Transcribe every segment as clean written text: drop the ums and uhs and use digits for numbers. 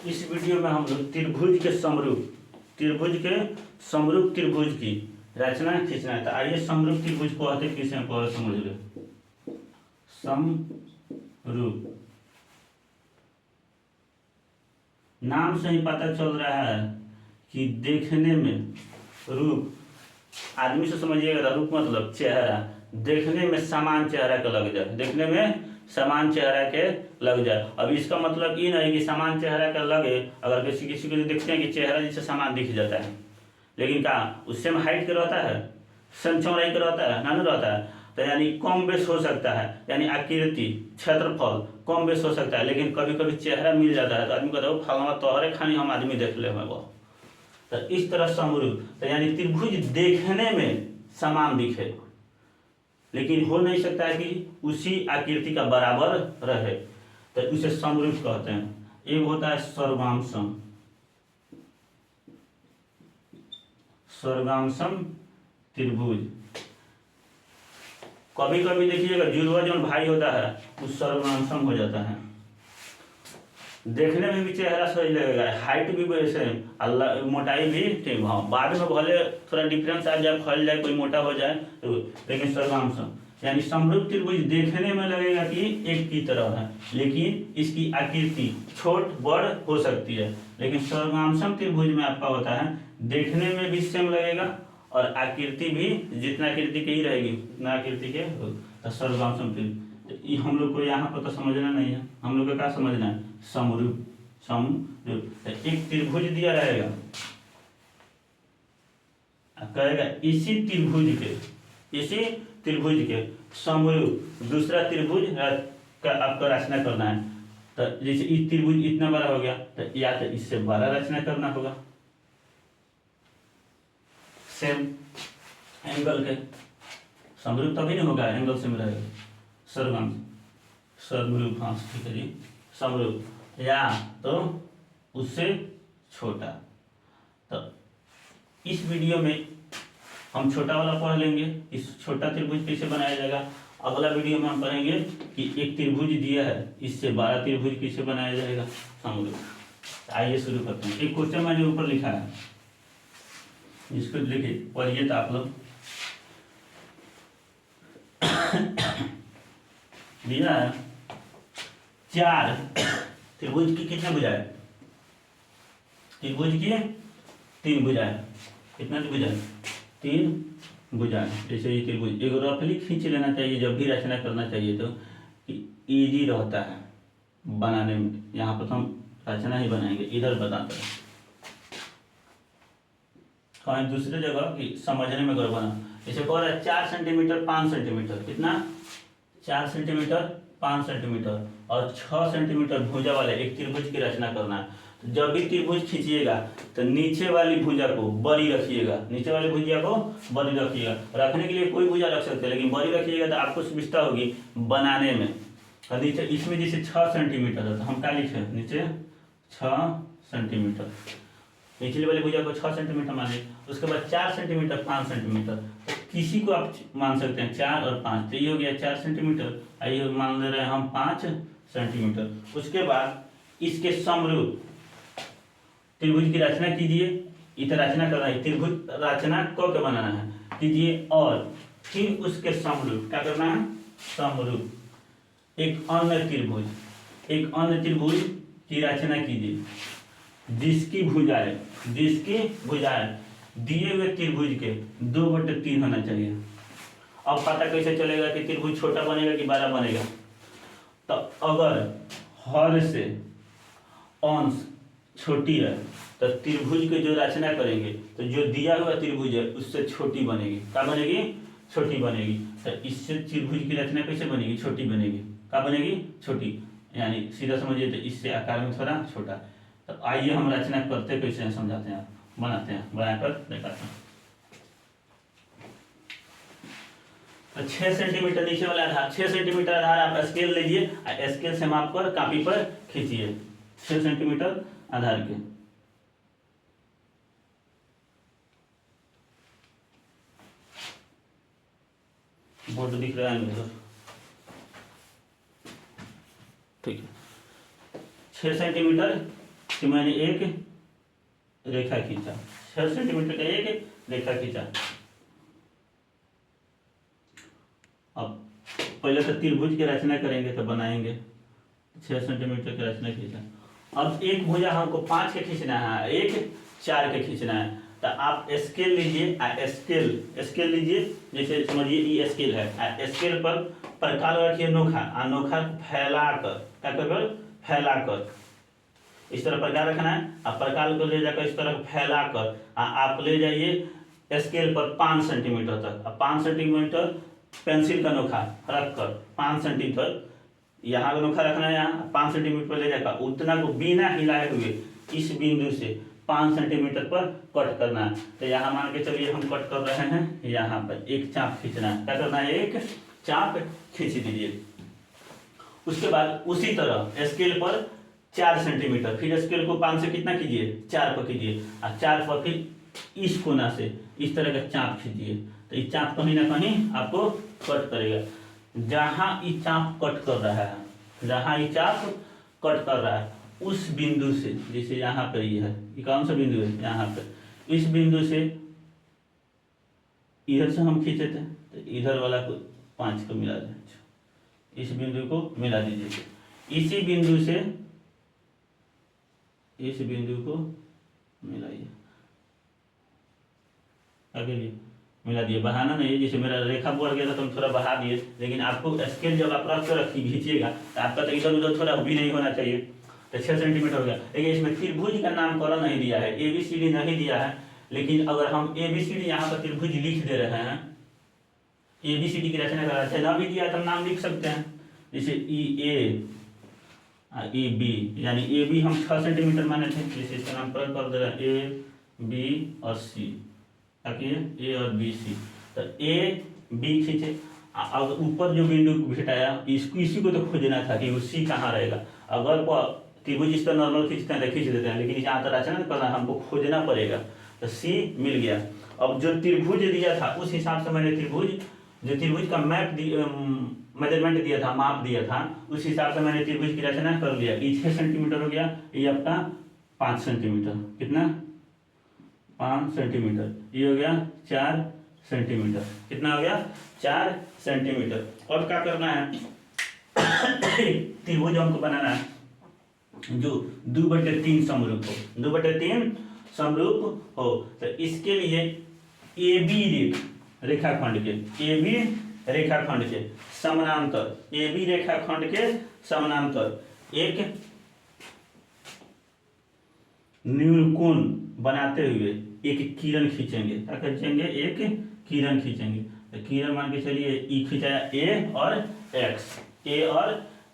इस वीडियो में हम लोग त्रिभुज के समरूप त्रिभुज की रचना खींचना है। तो आइए समरूप त्रिभुज को आते किसे हम पहले समझ ले। समरूप नाम से ही पता चल रहा है कि देखने में रूप, आदमी से समझिएगा रूप मतलब चेहरा, देखने में समान चेहरा के लग जाए, देखने में समान चेहरा के लग जाए। अब इसका मतलब ये नहीं कि समान चेहरा के लगे, अगर किसी को देखते हैं कि चेहरा जैसे समान दिख जाता है, लेकिन कहा उससे में हाइट के रहता है, सेम चौड़ाई के रहता है, ना रहता है, तो यानी कम बेस हो सकता है, यानी आकृति क्षेत्रफल कम बेस हो सकता है, लेकिन कभी कभी चेहरा मिल जाता है तो आदमी कहता है फलवा तोहरे खानी हम आदमी देख ले वो। तो इस तरह समरूप, तो यानी त्रिभुज देखने में समान दिखे, लेकिन हो नहीं सकता है कि उसी आकृति का बराबर रहे, तो उसे समरूप कहते हैं। एक होता है सर्वांशम, सर्वांशम त्रिभुज। कभी कभी देखिएगा जुड़वा जो भाई होता है वो सर्वांशम हो जाता है, देखने में भी चेहरा सही लगेगा, हाइट भी वैसे, अल्लाह मोटाई भी ठीक, हाँ बाद में भले थोड़ा डिफरेंस आ जाए, फैल जाए, कोई मोटा हो जाए तो, लेकिन सर्वांशम यानी समरूप त्रिभुज देखने में लगेगा कि एक की तरह है, लेकिन इसकी आकृति छोट बड़ हो सकती है। लेकिन सर्वांशम त्रिभुज में आपका होता है देखने में भी सेम लगेगा और आकृति भी जितना आकृति की ही रहेगी उतना आकृति के, तो सर्वांशम त्रिभुज। ये हम लोग को यहाँ पर तो समझना नहीं है, हम लोग को क्या समझना है, समरूप। समरूप एक त्रिभुज दिया रहेगा, कहेगा इसी त्रिभुज के समरूप दूसरा त्रिभुज का आपको रचना करना है। तो जैसे इस त्रिभुज इतना बड़ा हो गया तो या तो इससे बड़ा रचना करना होगा, सेम एंगल के, समरूप तभी नहीं होगा एंगल से मिलेगा, समरूप, हाँ ठीक है जी, समरूप, या तो उससे छोटा। तो इस वीडियो में हम छोटा वाला पढ़ लेंगे, इस छोटा त्रिभुज कैसे बनाया जाएगा। अगला वीडियो में हम पढ़ेंगे कि एक त्रिभुज दिया है, इससे बड़ा त्रिभुज कैसे बनाया जाएगा, समरूप। आइए शुरू करते हैं। एक क्वेश्चन मैंने ऊपर लिखा है, इसको लिखिए पढ़िए तो आप लोग। दिया है चार त्रिभुज की कितने भुजाएं, त्रिभुज की तीन भुजाएं, कितना भुजाएं, तीन भुजाएं। जैसे ये त्रिभुज एक रफली खींच लेना चाहिए जब भी रचना करना चाहिए, तो इजी रहता है बनाने में। यहाँ पर तो हम रचना ही बनाएंगे, इधर बताते हैं कहीं दूसरे जगह कि समझने में गड़बड़ बना। जैसे कह रहा है 4 सेंटीमीटर 5 सेंटीमीटर, कितना 4 सेंटीमीटर 5 सेंटीमीटर और 6 सेंटीमीटर भुजा वाले एक त्रिभुज की रचना करना है। तो जब भी त्रिभुज खींचिएगा तो नीचे वाली भुजा को बड़ी रखिएगा, नीचे वाली भुजा को बड़ी रखिएगा। रखने के लिए कोई भुजा रख सकते हैं, लेकिन बड़ी रखिएगा तो आपको सुविधा होगी बनाने में। और नीचे इसमें जैसे 6 सेंटीमीटर है तो हम क्या लिखे, नीचे 6 सेंटीमीटर, निचले वाली भुजा को 6 सेंटीमीटर मान लीजिए। उसके बाद 4 सेंटीमीटर 5 सेंटीमीटर, तो किसी को आप मान सकते हैं 4 और 5, तो ये हो गया 4 सेंटीमीटर, आइए मान ले रहे हैं हम 5 सेंटीमीटर। उसके बाद इसके समरूप त्रिभुज की रचना कीजिए, इधर रचना करना है, त्रिभुज रचना को के बनाना है कीजिए, और फिर उसके समरूप क्या करना है, समरूप एक अन्य त्रिभुज की रचना कीजिए जिसकी भुजाएं दिए हुए त्रिभुज के 2/3 होना चाहिए। अब पता कैसे चलेगा कि त्रिभुज छोटा बनेगा कि बड़ा बनेगा, तो अगर हर से अंश छोटी है तो त्रिभुज के जो रचना करेंगे तो जो दिया हुआ त्रिभुज है उससे छोटी बनेगी। क्या बनेगी, छोटी बनेगी। तो इससे त्रिभुज की रचना कैसे बनेगी, छोटी बनेगी। क्या बनेगी, छोटी, यानी सीधा समझिए तो इससे आकार में थोड़ा छोटा। तो आइए हम रचना करते कैसे हैं समझाते हैं, बनाते हैं, बनाकर दिखाते हैं। तो 6 सेंटीमीटर नीचे वाला आधार, 6 सेंटीमीटर आधार आप स्केल लीजिए, स्केल से माप कर कॉपी पर खींचिए 6 सेंटीमीटर आधार के। बोर्ड दिख रहा है मेरे, ठीक है। 6 सेंटीमीटर कि मैंने एक रेखा खींचा, 6 सेंटीमीटर का एक रेखा खींचा। अब पहले तो त्रिभुज की रचना करेंगे तो बनाएंगे, 6 सेंटीमीटर की रचना खींचा। अब एक भुजा हमको 5 के खींचना है, एक 4 के खींचना है, तो आप स्केल लीजिए, स्केल लीजिए, जैसे समझिए ये स्केल है, स्केल पर प्रकार रखिए नोखा, नोखा फैलाकर, क्या कर फैलाकर इस तरह प्रकार रखना है। आप प्रकार को ले जाकर इस तरह फैलाकर आप ले जाइए स्केल पर 5 सेंटीमीटर तक। अब 5 सेंटीमीटर पेंसिल का नोखा रखकर 5 सेंटीमीटर यहाँ का नोखा रखना है, यहाँ 5 सेंटीमीटर पर ले जाकर उतना को बिना हिलाए हुए इस बिंदु से 5 सेंटीमीटर पर कट करना है। तो यहाँ मान के चलिए हम कट कर रहे हैं, यहाँ पर एक चाप खींचना है, क्या करना है, एक चाप खींच दीजिए। उसके बाद उसी तरह स्केल पर 4 सेंटीमीटर, फिर स्केल को 5 से कितना कीजिए, 4 पर कीजिए, और 4 पर फिर इस कोना से इस तरह का चाप खींचिए। तो ये चाप कहीं ना कहीं आपको कट करेगा। जहाँ ये चाप कट कर रहा है, जहाँ ये चाप कट कर रहा है उस बिंदु से, जैसे यहाँ पर ये है, ये कौन सा बिंदु है, यहाँ पर, इस बिंदु से इधर से हम खींचे थे, तो इधर वाला को 5 को मिला दीजिए, इस बिंदु को मिला दीजिए, इसी बिंदु से इस बिंदु को मिलाइए, आगे लिए मिला दिए। बहाना नहीं है, जैसे मेरा रेखा बढ़ गया था तो हम थोड़ा बढ़ा दिए, लेकिन आपको स्केल जब आप रख कर खींचिएगा तो आपका तो इधर उधर थोड़ा भी नहीं होना चाहिए। तो 6 सेंटीमीटर हो गया। लेकिन इसमें त्रिभुज का नामकरण नहीं दिया है, ABCD नहीं दिया है, लेकिन अगर हम ABCD यहाँ पर त्रिभुज लिख दे रहे हैं, ABCD की रचना कर रहे थे, ना भी दिया तो नाम लिख सकते हैं, जैसे EA AB, यानी AB हम 6 सेंटीमीटर माने थे, जैसे इसका नामकरण कर दे रहे हैं A B और C, ताकि A और B C। तो A B खींचे, अगर ऊपर जो बिंदु घटाया इसी को तो खोजना था कि वो C कहाँ रहेगा। अगर त्रिभुज इस पर नॉर्मल खींचते हैं तो खींच देते हैं, लेकिन यहाँ तो रचना करना हमको खोजना पड़ेगा। तो C मिल गया। अब जो त्रिभुज दिया था उस हिसाब से मैंने त्रिभुज का मेजरमेंट दिया था, माप दिया था, उस हिसाब से मैंने त्रिभुज की रचना कर लिया। ये 6 सेंटीमीटर हो गया, ये आपका 5 सेंटीमीटर, कितना 5 सेंटीमीटर, ये हो गया 4 सेंटीमीटर, कितना हो गया 4 सेंटीमीटर। और क्या करना है, त्रिभुज हमको बनाना है जो 2/3 समरूप हो, 2/3 समरूप हो। तो इसके लिए AB रेखाखंड के समानांतर, AB रेखाखंड के समानांतर एक न्यूनकोण बनाते हुए एक किरण खींचेंगे, क्या खींचेंगे, एक किरण खींचेंगे। तो किरण मान के चलिए ई खींचाया A और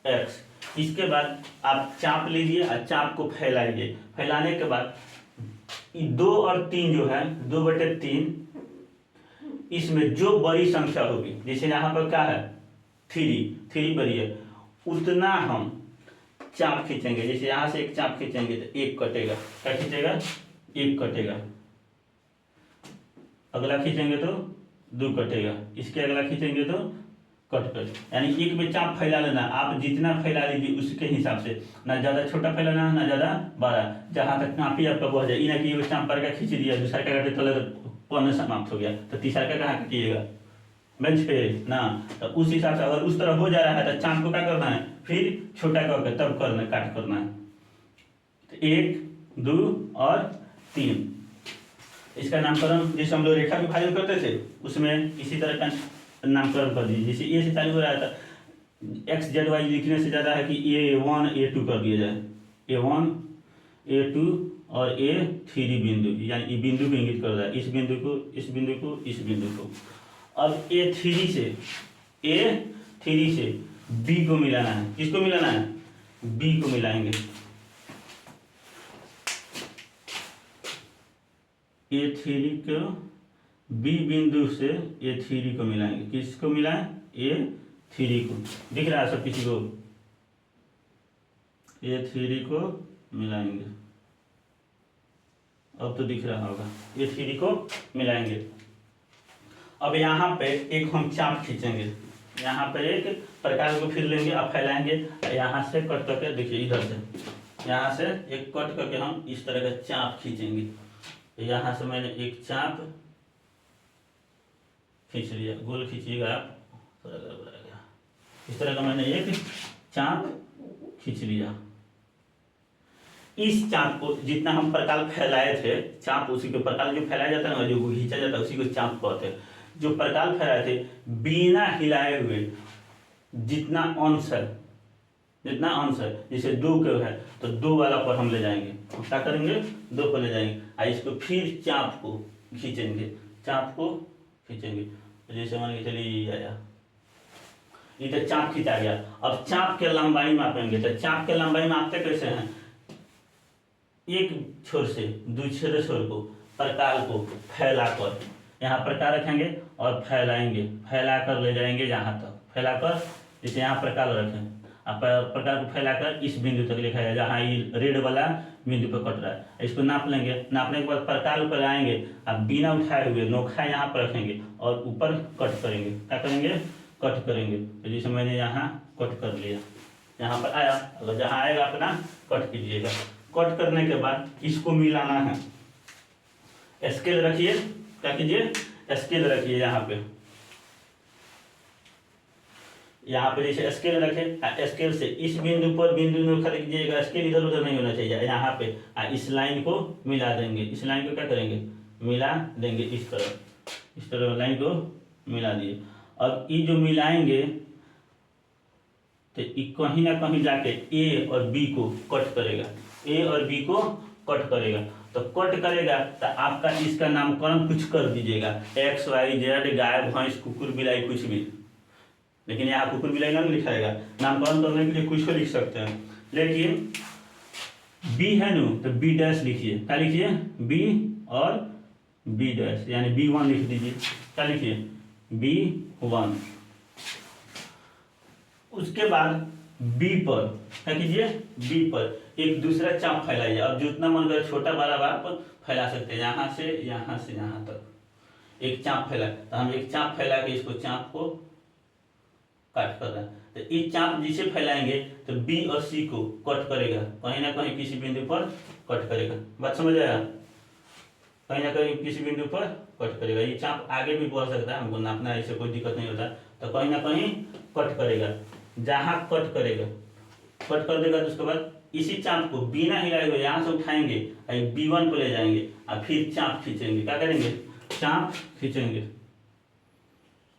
X। इसके बाद आप चाप लीजिए और चाप को फैलाइए, फैलाने के बाद 2 और 3 जो है 2/3, इसमें जो बड़ी संख्या होगी, जैसे यहाँ पर क्या है 3 बड़ी है, उतना हम चाप खींचेंगे। जैसे यहाँ से एक चाप खींचेंगे तो 1 कटेगा, क्या खींचेगा, 1 कटेगा। अगला खींचेंगे तो 2 कटेगा, इसके अगला खींचेंगे तो कट। यानी एक में चाप फैला लेना, आप जितना फैला लीजिए उसके हिसाब से, ना ज़्यादा छोटा फैलाना ना ज़्यादा बड़ा, जहाँ तक कापी आपका बढ़ जाए। इना कि एगो चाप पर का खींच दिया, दूसरा का काटे तले तो पढ़ना समाप्त हो गया, तो तीसरा का कहाँ काटिएगा, बेंच पे ना। तो उस हिसाब से अगर उस तरह हो जा रहा है तो चाप को क्या करना है, फिर छोटा करके तब करना, काट करना है। तो 1 2 और 3, इसका नामकरण जैसे हम लोग रेखा विभाजन करते थे उसमें इसी तरह का नामकरण कर दीजिए। जैसे A से चालू हो रहा था, XZY लिखने से ज़्यादा है कि A1 A2 कर दिया जाए, A1 A2 और A3 बिंदु, यानी ये बिंदु को इंगित कर रहा है, इस बिंदु को इस बिंदु को इस बिंदु को। अब A3 से B को मिलाना है, किसको मिलाना है, B को मिलाएंगे। A3 को B बिंदु से A3 को मिलाएंगे, किसको मिलाएं, A3 को। दिख रहा है सब किसी को, A3 को मिलाएंगे, अब तो दिख रहा होगा, A3 को मिलाएंगे। अब यहाँ पे एक हम चाप खींचेंगे, यहाँ पे एक प्रकार को फिर लेंगे, अब फैलाएंगे, यहाँ से कट करके देखिए इधर से यहाँ से एक कट करके हम इस तरह का चाप खींचेंगे। यहाँ से मैंने एक चाप खींच लिया, गोल खींचिएगा आप, थोड़ा गड़बड़ आ गया। इस तरह का मैंने एक चाप खींच लिया। इस चाप को जितना हम प्रकाल फैलाए थे, चाप उसी के प्रकाल जो फैलाया जाता है ना, जो खींचा जाता है उसी को चाप कहते हैं। जो प्रकाल फैलाए थे बिना हिलाए हुए, जितना अंश है, जितना अंश है, जैसे 2 के है तो 2 वाला पर हम ले जाएंगे, क्या करेंगे 2 पर ले जाएंगे और इसको फिर चाप को खींचेंगे, चाप को खींचेंगे। तो जैसे मान के चलिए ये आया, ये तो चाप खींचा गया। अब चाप के लंबाई मापेंगे, तो चाप के लंबाई मापते कैसे हैं, एक छोर से दूसरे छोर को प्रकाल को फैलाकर यहाँ प्रकाल रखेंगे और फैलाएंगे, फैलाकर ले जाएंगे जहाँ तक, फैलाकर जैसे यहाँ प्रकाल रखें, अब प्रकाल को फैलाकर इस बिंदु तक लिखा है जहाँ ये रेड वाला बिंदु पर कट रहा है। इसको नाप लेंगे, नापने के बाद प्रकाल पर आएंगे, अब बिना उठाए हुए नोखा यहाँ पर रखेंगे और ऊपर कट करेंगे, क्या करेंगे कट करेंगे। तो जैसे मैंने यहाँ कट कर लिया, यहाँ पर आया, अगर जहाँ आएगा अपना कट कीजिएगा। कट करने के बाद इसको मिलाना है, स्केल रखिए, क्या कीजिए स्केल रखिए यहाँ पे, यहाँ पे जैसे स्केल रखे, स्केल से इस बिंदु पर बिंदु नोखा लीजिएगा, स्केल इधर उधर नहीं होना चाहिए, यहाँ पे इस लाइन को मिला देंगे, इस लाइन को क्या करेंगे मिला देंगे, इस तरह लाइन को मिला दिए। अब ये जो मिलाएंगे तो कहीं ना कहीं जाके ए और बी को कट करेगा, ए और बी को कट करेगा। तो कट करेगा तो आपका इसका नामकरण कुछ कर दीजिएगा, एक्स वाई जेड, गाय भैंस कुकुर बिलाई कुछ भी, लेकिन यहाँ कुकुर बिलाई नहीं लिखाएगा, नामकरण करने के लिए कुछ लिख सकते हैं। लेकिन बी है ना तो बी डैश लिखिए, क्या लिखिए बी और बी डैश, यानी B1 लिख दीजिए, क्या लिखिए B1। उसके बाद बी पर क्या कीजिए, बी पर एक दूसरा चाप फैलाइए। अब जितना मन करे छोटा बड़ा आप फैला सकते हैं, यहाँ से यहाँ तक एक चाप फैला, तो हम एक चाप फैला के इसको चाप को काट कर रहे हैं। तो इस चाप जिसे फैलाएंगे तो बी और सी को कट करेगा, कहीं ना कहीं किसी बिंदु पर कट करेगा, बात समझ आया, कहीं ना कहीं किसी बिंदु पर कट करेगा। ये चाप आगे भी बढ़ सकता है, हमको नापना है, इससे कोई दिक्कत नहीं होता, तो कहीं ना कहीं कट करेगा। जहाँ कट करेगा, कट कर देगा तो उसके बाद इसी चाप को बिना हिलाए हुए यहाँ से उठाएंगे और B1 को ले जाएंगे और फिर चाप खींचेंगे, क्या करेंगे चाप खींचेंगे,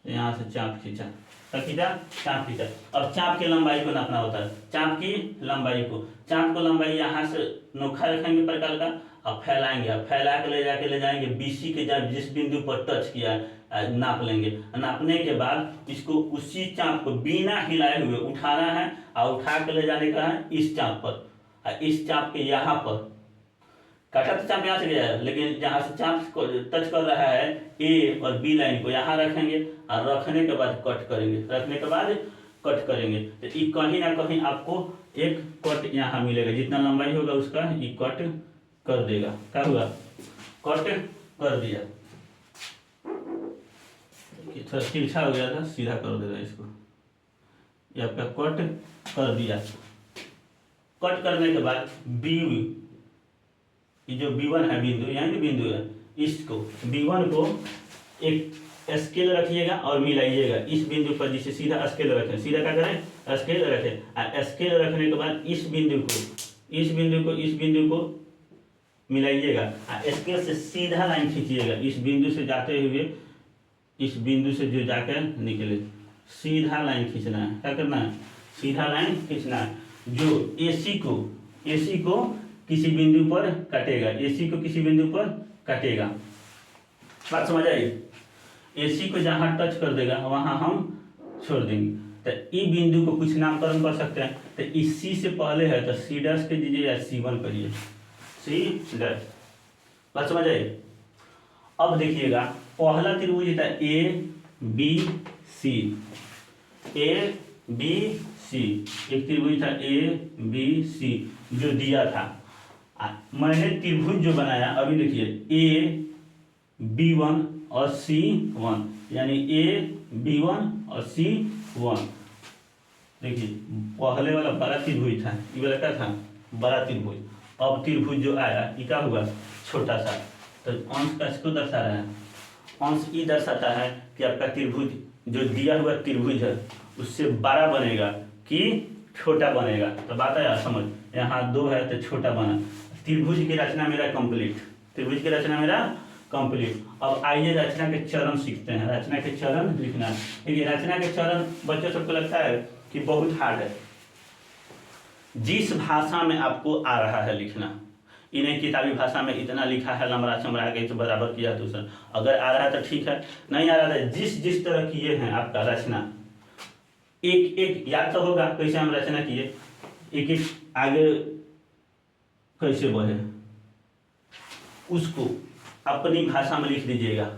यहाँ से चाप खींचा, चाप खींचा। अब चाप की लंबाई को नापना होता है, चाप की लंबाई को, चाप को लंबाई यहाँ से नोखा रखेंगे प्रकार का और फैलाएंगे, अब फैला के ले जाएंगे BC के जब जिस बिंदु पर टच किया है नाप लेंगे। नापने के बाद इसको उसी चाप को बिना हिलाए हुए उठाना है और उठा के ले जाने का है इस चाप पर, और इस चाप के यहाँ पर काटा तो चाप यहाँ से गया है, लेकिन जहाँ से चाप को टच कर रहा है ए और बी लाइन को यहाँ रखेंगे और रखने के बाद कट करेंगे, रखने के बाद कट करेंगे। तो ये कहीं ना कहीं आपको एक कट यहाँ मिलेगा, जितना लंबाई होगा उसका ये कट कर देगा, क्या हुआ कट कर दिया। थोड़ा तिरछा हो गया था, सीधा कर देगा इसको, ये आपका कट कर दिया। कट करने के बाद बी, ये जो B1 है बिंदु, यानी बिंदु है, इसको B1 को एक स्केल रखिएगा और मिलाइएगा इस बिंदु पर, जिसे सीधा स्केल रखें, सीधा क्या करें स्केल रखें। स्केल रखने के बाद इस बिंदु को मिलाइएगा, स्केल से सीधा लाइन खींचिएगा, इस बिंदु से जाते हुए इस बिंदु से जो जाकर निकले सीधा लाइन खींचना है, क्या करना है सीधा लाइन खींचना है। जो AC को किसी बिंदु पर काटेगा, AC को किसी बिंदु पर काटेगा, बात समझ आई। AC को जहाँ टच कर देगा वहाँ हम छोड़ देंगे। तो ई बिंदु को कुछ नामकरण कर सकते हैं, तो इस C से पहले है तो C डैश के दीजिए या C1 करिए, C डैश, बात समझ आई। अब देखिएगा पहला त्रिभुज था ABC, एक त्रिभुज था ABC जो दिया था। मैंने त्रिभुज जो बनाया अभी देखिए AB1 और C1, यानी AB1 और C1। देखिए पहले वाला बड़ा त्रिभुज था, ये वाला क्या था बड़ा त्रिभुज। अब त्रिभुज जो आया ये क्या हुआ, छोटा सा। तो अंश का इसको दर्शा रहा है, अंश ये दर्शाता है कि आपका त्रिभुज जो दिया हुआ त्रिभुज है उससे बड़ा बनेगा कि छोटा बनेगा। तो बात है समझ, यहाँ 2 है तो छोटा बना। त्रिभुज की रचना मेरा कंप्लीट, त्रिभुज की रचना मेरा कंप्लीट। अब आइए रचना के चरण सीखते हैं। रचना के चरण लिखना है। देखिए रचना के चरण बच्चों सबको लगता है कि बहुत हार्ड है। जिस भाषा में आपको आ रहा है लिखना, इन्हें किताबी भाषा में इतना लिखा है लमरा चमरा के तो बराबर किया तो सर, अगर आ रहा है तो ठीक है, नहीं आ रहा है जिस जिस तरह किए हैं आपका रचना, एक एक याद तो होगा कैसे हम रचना किए, एक एक आगे कैसे बढ़े उसको अपनी भाषा में लिख दीजिएगा।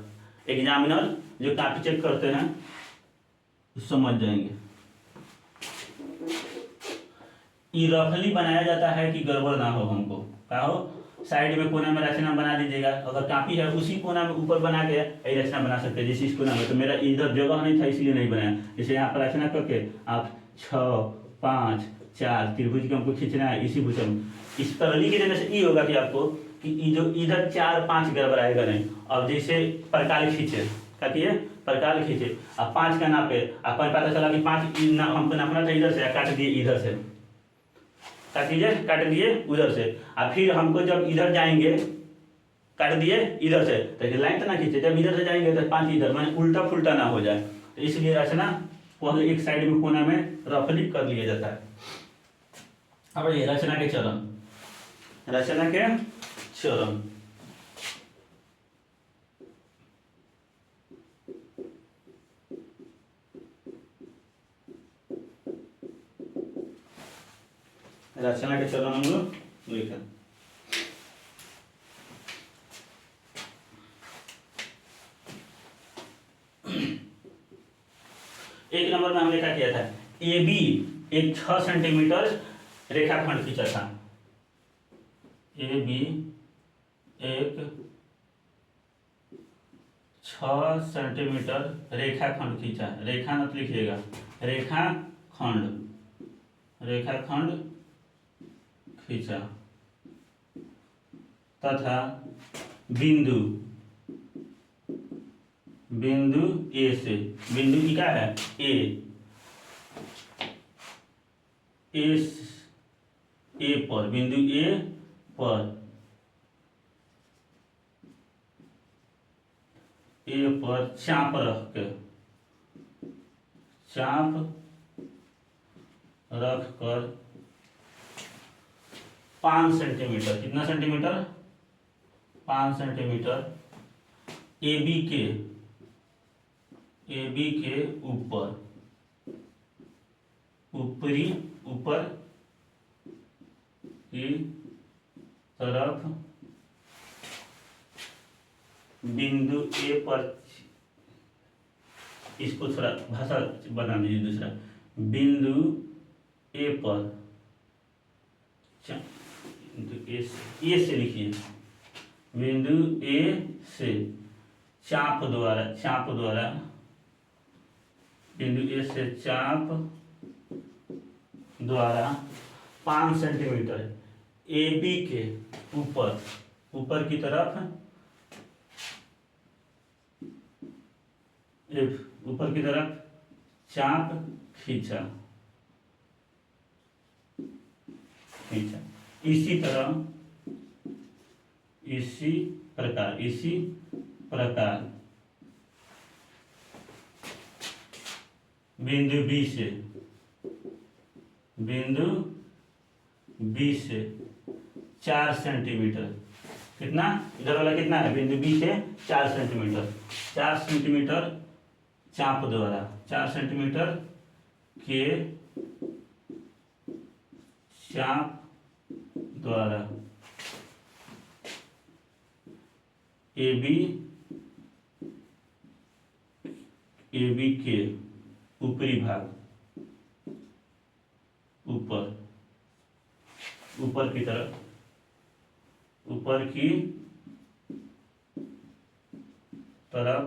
एग्जामिनर जो कॉपी चेक करते हैं समझ जाएंगे। ये रफली बनाया जाता है कि गड़बड़ ना हो, हमको क्या हो, साइड में कोना में रचना बना दीजिएगा। अगर कॉपी है उसी कोना में ऊपर बना के ये रचना बना सकते हैं। जैसे इस कोना में तो मेरा इधर जगह नहीं था इसलिए नहीं बनाया। जैसे यहाँ पर रचना करके आप 6 5 4 त्रिभुज को हमको खींचना है इसी भुज में, इस पर लिख देने से ये होगा कि आपको कि जो इधर 4 5 गड़बड़ आएगा नहीं। अब जैसे प्रकार खींचे, क्या किए, प्रकार खींचे, अब 5 का नापे, आपको पता चला कि 5 हमको नापना था इधर से, काट दिए इधर से, काट दिए उधर से। और फिर हमको जब इधर जाएंगे काट दिए इधर से, तो लाइन तो ना खींचे, जब इधर से जाएंगे तो 5 इधर, मैंने उल्टा फुल्टा ना हो जाए, तो इसलिए रचना पहले एक साइड में कोना में रफली कर लिया जाता है। अब ये रचना के चरण, रचना के चरण। रचना के चरण हम लोग लिखा। एक नंबर में हमने क्या किया था, ए बी एक 6 सेंटीमीटर रेखाखंड खींचा था। ए बी एक 6 सेंटीमीटर रेखाखंड खींचा, रेखा मत लिखिएगा, रेखाखंड, रेखाखंड खींचा तथा बिंदु, बिंदु ए से, बिंदु ई क्या है ए, ए पर, बिंदु ए पर, ए पर चाप रख के, चाप रख कर 5 सेंटीमीटर, कितना सेंटीमीटर, 5 सेंटीमीटर ए बी के ऊपर, ऊपरी, ऊपर की तरफ बिंदु ए पर, इसको थोड़ा भाषा बना दीजिए दूसरा, बिंदु ए पर, ए से लिखिए, बिंदु ए से चाप द्वारा, चाप द्वारा, बिंदु ए से चाप द्वारा 5 सेंटीमीटर ए बी के ऊपर, ऊपर की तरफ, ऊपर की तरफ चाप खींचा, खींचा। इसी तरह, इसी प्रकार, इसी प्रकार बिंदु बी से, बिंदु बी से 4 सेंटीमीटर, कितना, इधर वाला कितना है, बिंदु बी से 4 सेंटीमीटर, 4 सेंटीमीटर चाप द्वारा, 4 सेंटीमीटर के चाप द्वारा ए बी के ऊपरी भाग, ऊपर, ऊपर की तरफ, ऊपर की तरफ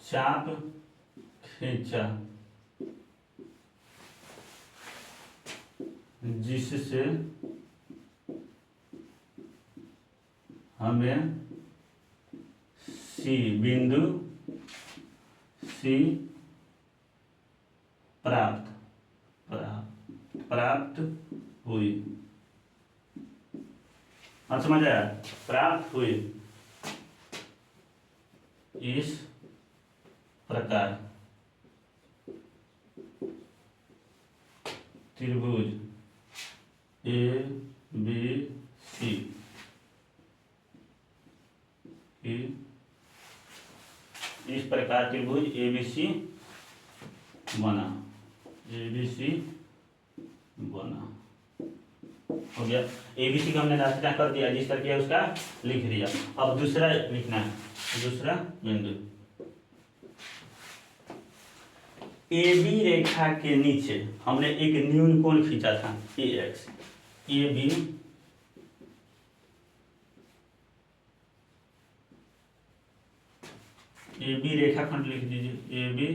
चाप खींचा जिससे हमें सी बिंदु सी प्राप्त प्राप्त हुई। हाँ समझ आया, प्राप्त हुई। इस प्रकार त्रिभुज ए बी सी की, इस प्रकार त्रिभुज एबीसी बना, एबीसी बना। हो गया, एबीसी का हमने रास्ता कर दिया, जिस तरह किया उसका लिख दिया। अब दूसरा लिखना है, दूसरा बिंदु ए बी रेखा के नीचे हमने एक न्यून कोण खींचा था ए एक्स। ए बी रेखाखंड लिख दीजिए, ए बी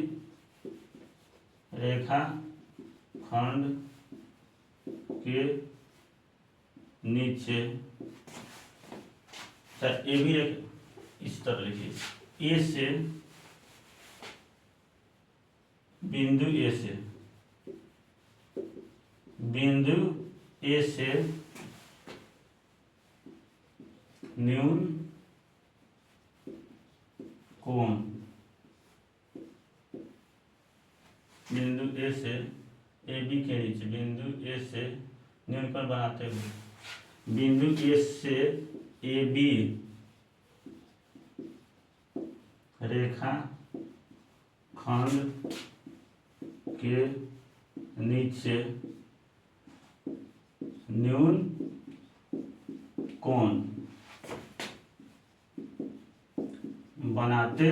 रेखा खंड के नीचे, ए बी रेखा इस तरह लिखिए, ए से बिंदु ए से न्यून कोण, बिंदु ए से ए बी के नीचे बिंदु ए से न्यून कोण बनाते हुए, बिंदु ए से ए बी रेखा खंड के नीचे न्यून कोण बनाते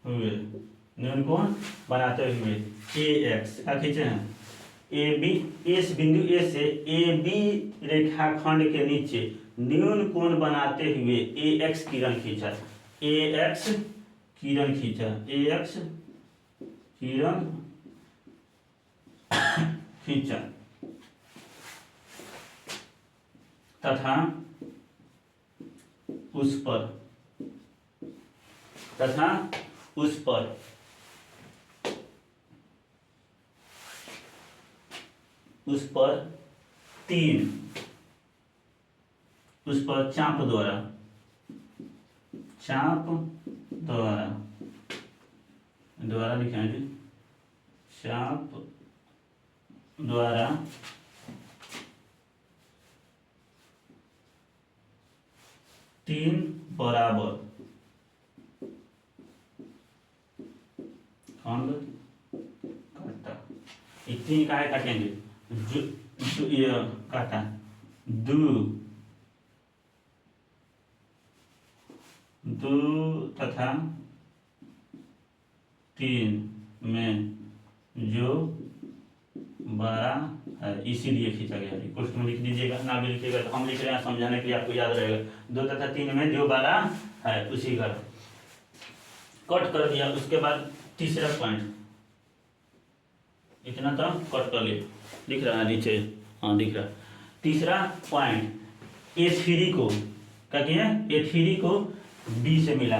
हुए, न्यून कोण बनाते हुए ए एक्स का खींचे हैं, ए बी, इस बिंदु ए से ए बी रेखाखंड के नीचे न्यून कोण बनाते हुए ए एक्स किरण खींचा, ए एक्स किरण खींचा, ए एक्स किरण खींचा तथा उस पर चाप द्वारा लिखेंगे, चाप द्वारा तीन बराबर खंड काटा। तीन का काटेंगे, जो ये काटा दो तथा तीन में जो 12 है, इसीलिए खींचा गया। रिक्वेस्ट में लिख दीजिएगा, ना भी लिखिएगा तो हम लिख रहे हैं समझाने के लिए, आपको याद रहेगा। 2 तथा 3 में जो 12 है उसी का कट कर दिया। उसके बाद तीसरा पॉइंट, इतना तो कट कर लिया, दिख रहा है नीचे, हाँ दिख रहा। तीसरा पॉइंट, A3 को क्या किया, A3 को B से मिला,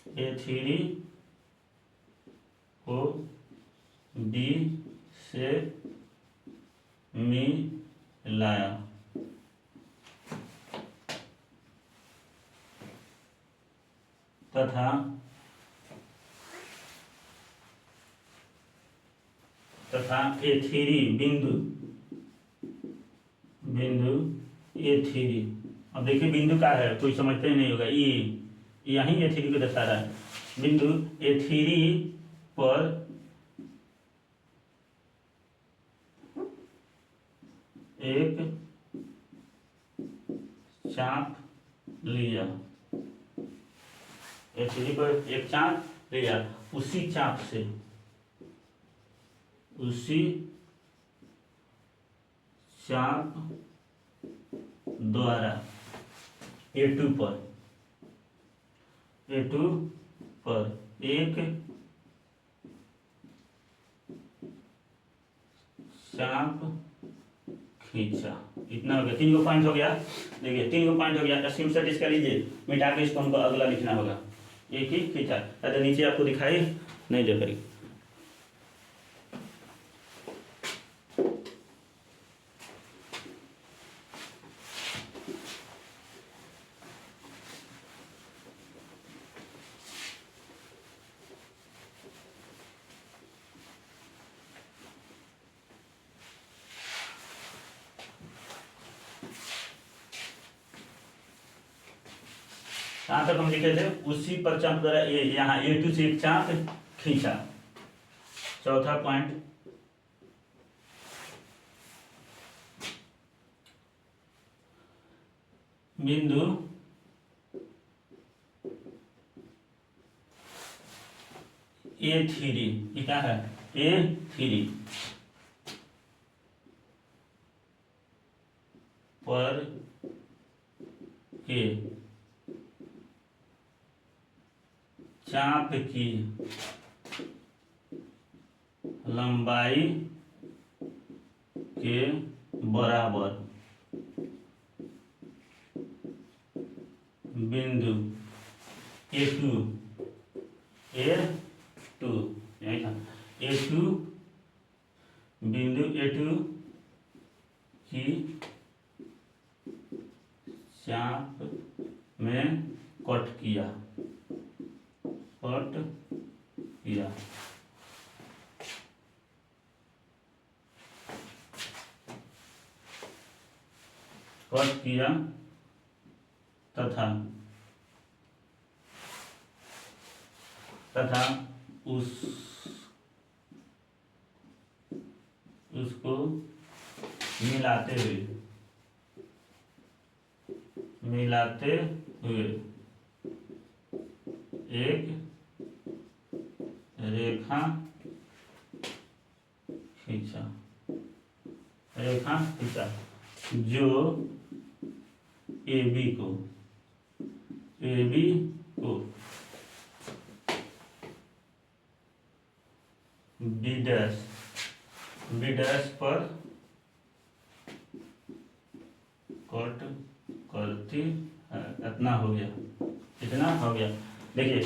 A3 को B से मिलाया तथा A3 बिंदु A3, अब देखिए बिंदु का है, कोई समझते ही नहीं होगा, यहीं A3 को दर्शा रहा है। बिंदु A3 पर एक चाप लिया, A3 पर एक चाप लिया, उसी चाप से द्वारा A2 पर एक चाप खींचा। इतना हो गया, 3 गो पॉइंट हो गया। देखिए 3 गो पॉइंट हो गया। स्क्रीनशॉट इसका लीजिए, मिटा के इसको हमको अगला लिखना होगा। एक ही खींचा, अरे नीचे आपको दिखाई नहीं दे पाएगी। कहाँ तक हम लिखे थे, उसी पर चाप द्वारा यहाँ A2 से एक चाप खींचा। चौथा पॉइंट, बिंदु A3, ये क्या है, A3 पर के चाप की लंबाई के बराबर बिंदु A2 यही था, A2 बिंदु A2 की चाप में कट किया। तथा उसको मिलाते हुए एक रेखा खींचा जो AB को B डैश पर कट करती है। इतना हो गया। देखिए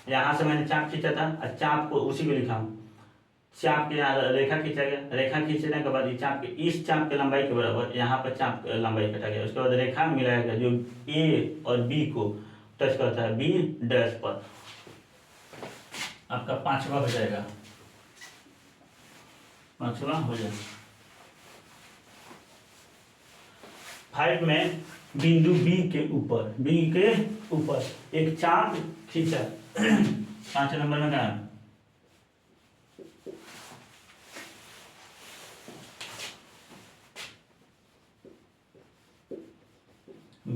यहाँ से मैंने चाप खींचा था और चाप को उसी को लिखा हूँ। चाप के यहाँ रेखा खींचा गया, रेखा खींचने के बाद इस चाप के लंबाई के बराबर यहाँ पर चाप लंबाई कटा गया। उसके बाद रेखा मिलाया गया जो A और B को टच करता है, B डैश पर। आपका पांचवा हो जाएगा, हो जाएगा। 5 में बिंदु B के ऊपर एक चाप खींचा। 5 नंबर में क्या है,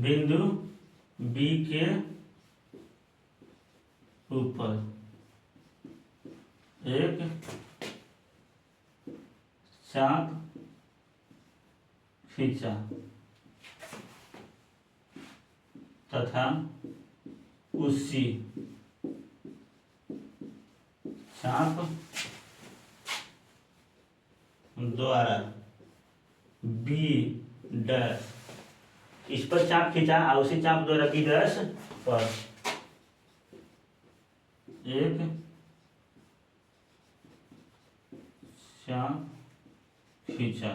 बिंदु B के ऊपर एक चाप खींचा तथा उसी चाप द्वारा B डैश, इस पर चाप खींचा और उसी चाप द्वारा B डैश पर एक चाप खींचा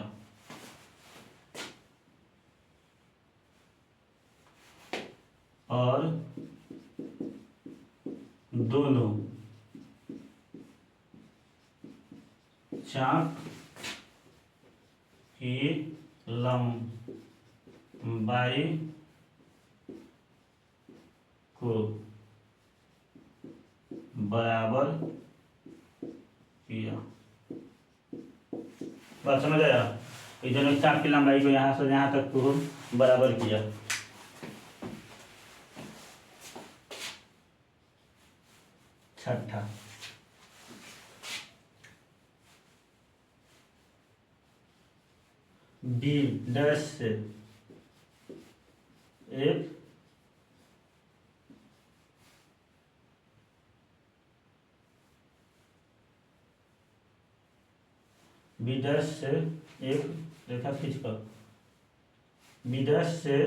और दोनों चाप की लंबाई को बराबर किया। बात समझ आया? ये दोनों चाप की लंबाई को यहाँ से यहाँ तक को बराबर किया। छठा, B डैश से एक बी डैश से एक रेखा खींचकर बी डैश से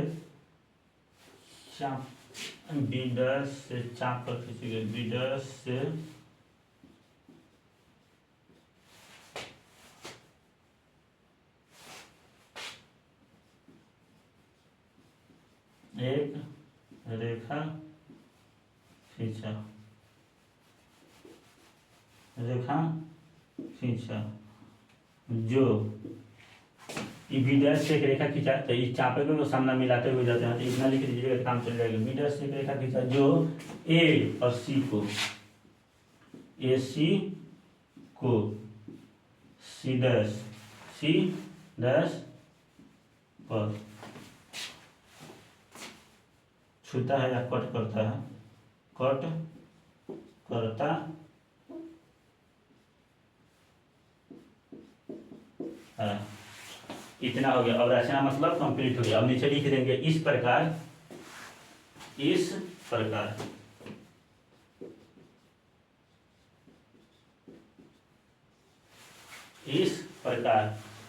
चाप बी डैश से चाप पर खींचेंगे बी डैश से एक रेखा खींचा जो बी डैश से एक रेखा खींचा तो इस चापे को सामना मिलाते हुए जाते हैं तो इतना लिख लीजिएगा तो काम चल जाएगा। बी डैश से एक रेखा खींचा जो ए और सी को सी डैश पर छूता है या कट करता है। इतना हो गया। अब रचना मतलब कंप्लीट हो गया। अब नीचे लिख देंगे इस प्रकार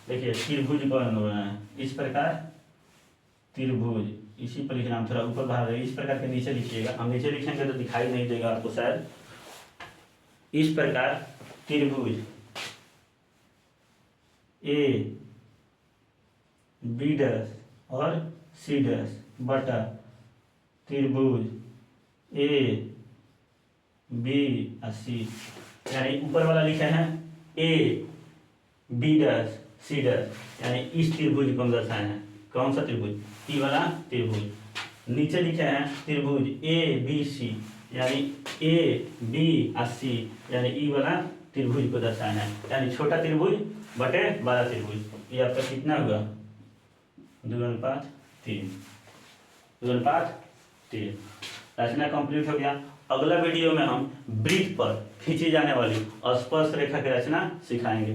देखिए त्रिभुज बन रहे हैं। इस प्रकार त्रिभुज, इसी पर लिखना, थोड़ा ऊपर बाहर है। इस प्रकार के नीचे लिखिएगा। हम नीचे लिखेंगे तो दिखाई नहीं देगा आपको शायद। इस प्रकार त्रिभुज ए बी डैश और सी डैश बटा त्रिभुज ए बी और सी, यानी ऊपर वाला लिखे हैं A B dash C dash, यानी इस त्रिभुज को हम दर्शाए हैं। कौन सा त्रिभुज? ई वाला त्रिभुज। नीचे लिखे हैं त्रिभुज ए बी सी, यानी ए बी और सी, यानी ई वाला त्रिभुज को दर्शाए हैं। यानी छोटा त्रिभुज बटे बड़ा त्रिभुज। ये आपका कितना हुआ? 2:3 रचना कंप्लीट हो गया। अगला वीडियो में हम वृत्त पर खींची जाने वाली स्पर्श रेखा की रचना सिखाएंगे।